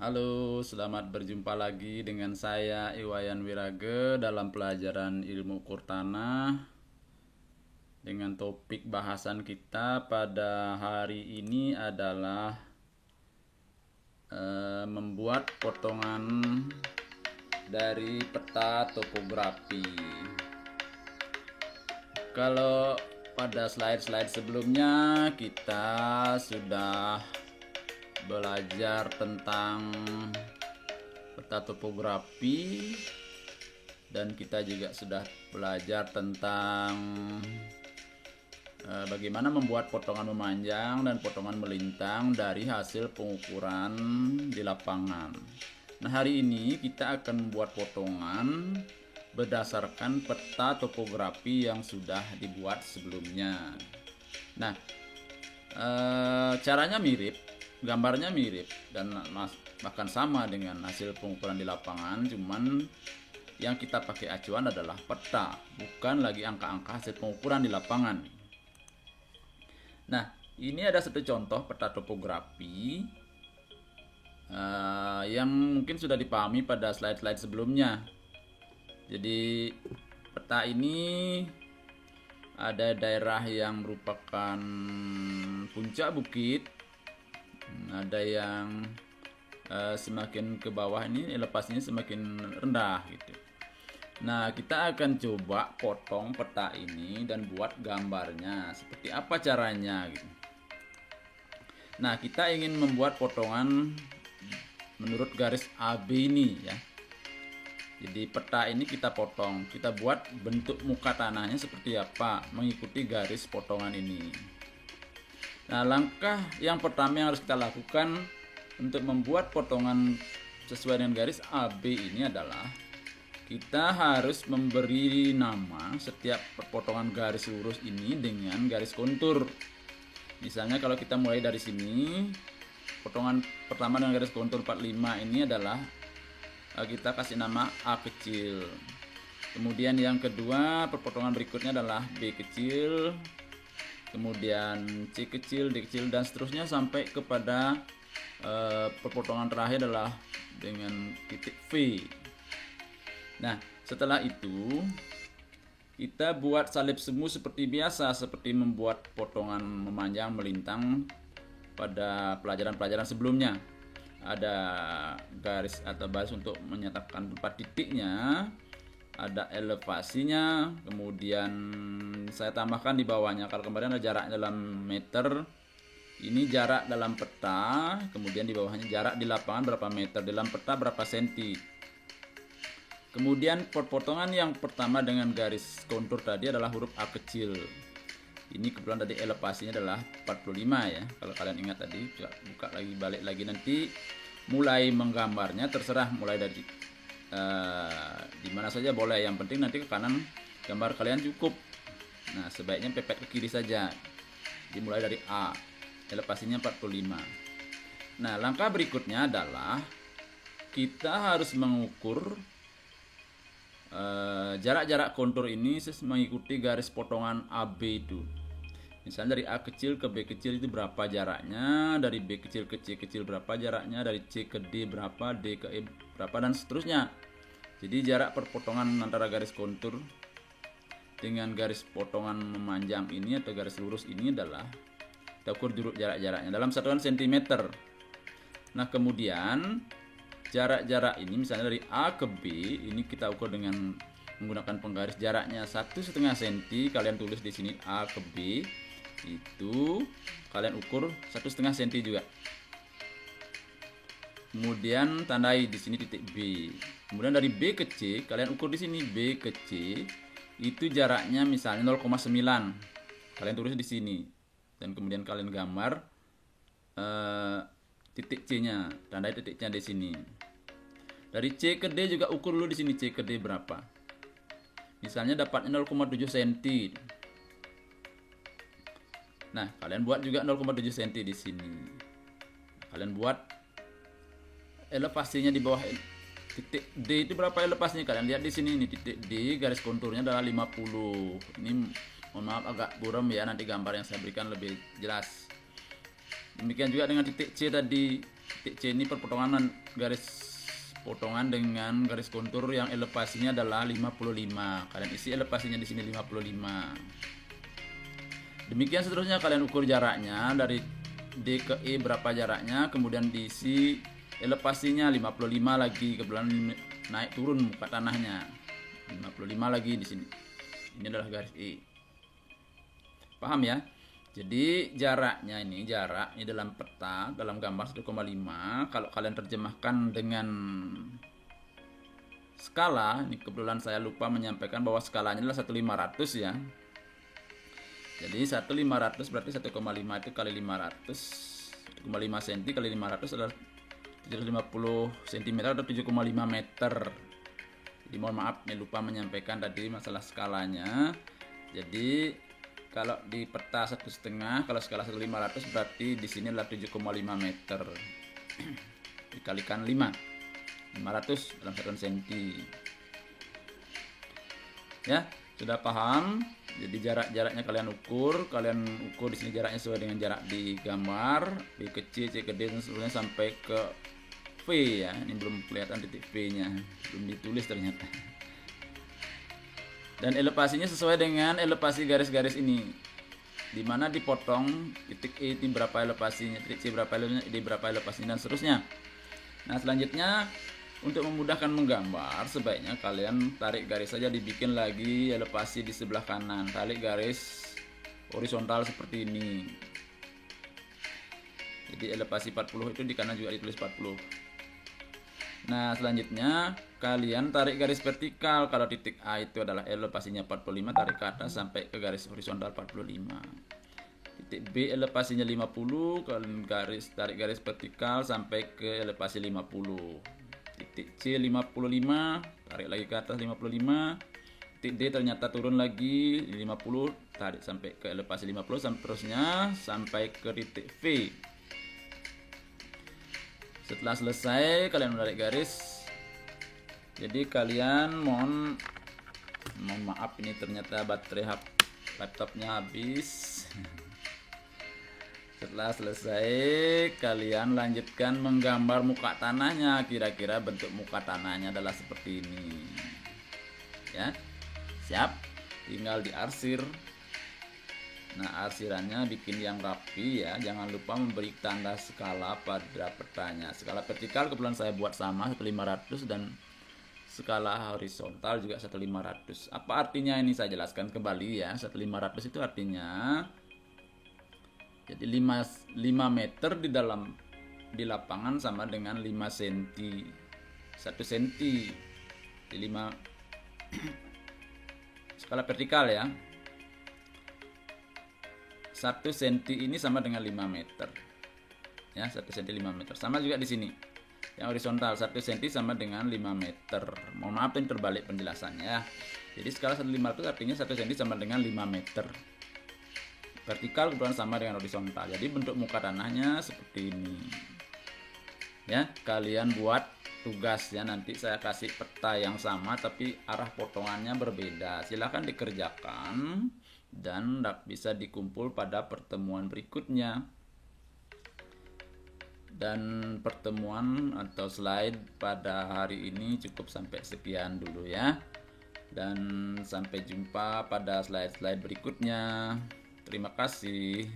Halo, selamat berjumpa lagi dengan saya Iwayan Wirage dalam pelajaran ilmu ukur tanah dengan topik bahasan kita pada hari ini adalah membuat potongan dari peta topografi. Kalau pada slide-slide sebelumnya kita sudah belajar tentang peta topografi dan kita juga sudah belajar tentang bagaimana membuat potongan memanjang dan potongan melintang dari hasil pengukuran di lapangan. Nah, hari ini kita akan membuat potongan berdasarkan peta topografi yang sudah dibuat sebelumnya. Nah, caranya mirip, gambarnya mirip dan bahkan sama dengan hasil pengukuran di lapangan, cuman yang kita pakai acuan adalah peta, bukan lagi angka-angka hasil pengukuran di lapangan. Nah, ini ada satu contoh peta topografi yang mungkin sudah dipahami pada slide-slide sebelumnya. Jadi peta ini ada daerah yang merupakan puncak bukit, ada yang semakin ke bawah ini elevasinya semakin rendah gitu. Nah, kita akan coba potong peta ini dan buat gambarnya. Seperti apa caranya gitu. Nah, kita ingin membuat potongan menurut garis AB ini ya. Jadi peta ini kita potong, kita buat bentuk muka tanahnya seperti apa mengikuti garis potongan ini. Nah, langkah yang pertama yang harus kita lakukan untuk membuat potongan sesuai dengan garis AB ini adalah kita harus memberi nama setiap potongan garis lurus ini dengan garis kontur. Misalnya kalau kita mulai dari sini, potongan pertama dengan garis kontur 45 ini adalah kita kasih nama A kecil. Kemudian yang kedua, perpotongan berikutnya adalah B kecil, kemudian C kecil, D kecil, dan seterusnya sampai kepada perpotongan terakhir adalah dengan titik V. Nah, setelah itu kita buat salib semu seperti biasa, seperti membuat potongan memanjang melintang pada pelajaran-pelajaran sebelumnya. Ada garis atau baris untuk menyatakan tempat titiknya, ada elevasinya, kemudian saya tambahkan di bawahnya. Kalau kemarin ada jarak dalam meter, ini jarak dalam peta, kemudian di bawahnya jarak di lapangan berapa meter, dalam peta berapa senti. Kemudian potongan yang pertama dengan garis kontur tadi adalah huruf A kecil. Ini kebetulan tadi elevasinya adalah 45 ya. Kalau kalian ingat tadi, buka lagi, balik lagi, nanti mulai menggambarnya terserah, mulai dari di mana saja boleh, yang penting nanti ke kanan gambar kalian cukup. Nah, sebaiknya pepet ke kiri saja. Dimulai dari A, elevasinya 45. Nah, langkah berikutnya adalah kita harus mengukur jarak-jarak kontur ini mengikuti garis potongan AB itu. Misalnya dari A kecil ke B kecil itu berapa jaraknya, dari B kecil ke C kecil berapa jaraknya, dari C ke D berapa, D ke E berapa, dan seterusnya. Jadi jarak perpotongan antara garis kontur dengan garis potongan memanjang ini atau garis lurus ini adalah kita ukur jarak-jaraknya dalam satuan sentimeter. Nah, kemudian jarak-jarak ini misalnya dari A ke B ini kita ukur dengan menggunakan penggaris jaraknya 1,5 cm. Kalian tulis di sini A ke B itu kalian ukur 1,5 cm juga. Kemudian tandai di sini titik B. Kemudian dari B ke C kalian ukur di sini B ke C itu jaraknya misalnya 0,9. Kalian tulis di sini dan kemudian kalian gambar titik C-nya, tandai titik C di sini. Dari C ke D juga ukur dulu di sini C ke D berapa. Misalnya dapatnya 0,7 cm. Nah, kalian buat juga 0,7 cm di sini. Kalian buat elevasinya di bawah titik D itu berapa elevasinya? Kalian lihat di sini, ini titik D, garis konturnya adalah 50. Ini mohon maaf agak buram ya, nanti gambar yang saya berikan lebih jelas. Demikian juga dengan titik C tadi, titik C ini perpotongan garis potongan dengan garis kontur yang elevasinya adalah 55. Kalian isi elevasinya di sini 55. Demikian seterusnya kalian ukur jaraknya dari D ke E berapa jaraknya, kemudian diisi elevasinya 55 lagi, kebetulan naik turun muka tanahnya 55 lagi di sini. Ini adalah garis E. Paham ya? Jadi jaraknya ini dalam peta, dalam gambar 1,5. Kalau kalian terjemahkan dengan skala, ini kebetulan saya lupa menyampaikan bahwa skalanya adalah 1/500 ya. Jadi 1/500 berarti 1,5 itu kali 500. 1,5 cm kali 500 adalah 750 cm atau 7,5 meter. Jadi mohon maaf, ini lupa menyampaikan tadi masalah skalanya. Jadi kalau di peta 1,5, kalau skala 1/500 berarti di sini adalah 7,5 meter dikalikan 5, 500 dalam 1 cm. Ya, sudah paham? Jadi jaraknya kalian ukur di sini jaraknya sesuai dengan jarak di gambar, B ke C, C ke D dan seterusnya sampai ke V ya. Ini belum kelihatan titik V-nya, belum ditulis ternyata. Dan elevasinya sesuai dengan elevasi garis-garis ini, dimana dipotong titik E ini berapa elevasinya, titik C berapa elevasinya, D berapa elevasinya dan seterusnya. Nah selanjutnya untuk memudahkan menggambar sebaiknya kalian tarik garis saja, dibikin lagi elevasi di sebelah kanan, tarik garis horizontal seperti ini. Jadi elevasi 40 itu di kanan juga ditulis 40. Nah selanjutnya kalian tarik garis vertikal. Kalau titik A itu adalah elevasinya 45, tarik ke atas sampai ke garis horizontal 45. Titik B elevasinya 50, kalian tarik garis vertikal sampai ke elevasi 50. Titik C 55, tarik lagi ke atas 55. Titik D ternyata turun lagi 50, tarik sampai ke elevasi 50 sampai terusnya sampai ke titik V. Setelah selesai kalian menarik garis. Jadi kalian mohon maaf, ini ternyata baterai laptopnya habis. Setelah selesai kalian lanjutkan menggambar muka tanahnya. Kira-kira bentuk muka tanahnya adalah seperti ini ya. Siap, tinggal diarsir. Nah arsirannya bikin yang rapi ya. Jangan lupa memberi tanda skala pada petanya. Skala vertikal kebetulan saya buat sama 1/500 dan skala horizontal juga 1/500. Apa artinya ini saya jelaskan kembali ya. 1/500 itu artinya jadi 5 meter di lapangan sama dengan 5 cm. 1 cm di 5 skala vertikal ya. 1 cm ini sama dengan 5 meter. Ya, 1 cm 5 meter. Sama juga di sini. Yang horizontal 1 cm sama dengan 5 meter. Mohon maaf ini terbalik penjelasannya ya. Jadi skala 1/500 artinya 1 cm sama dengan 5 meter. Vertikal kebetulan sama dengan horizontal. Jadi bentuk muka tanahnya seperti ini. Ya, kalian buat tugas ya, nanti saya kasih peta yang sama tapi arah potongannya berbeda. Silahkan dikerjakan dan bisa dikumpul pada pertemuan berikutnya. Dan pertemuan atau slide pada hari ini cukup sampai sekian dulu ya. Dan sampai jumpa pada slide-slide berikutnya. Terima kasih.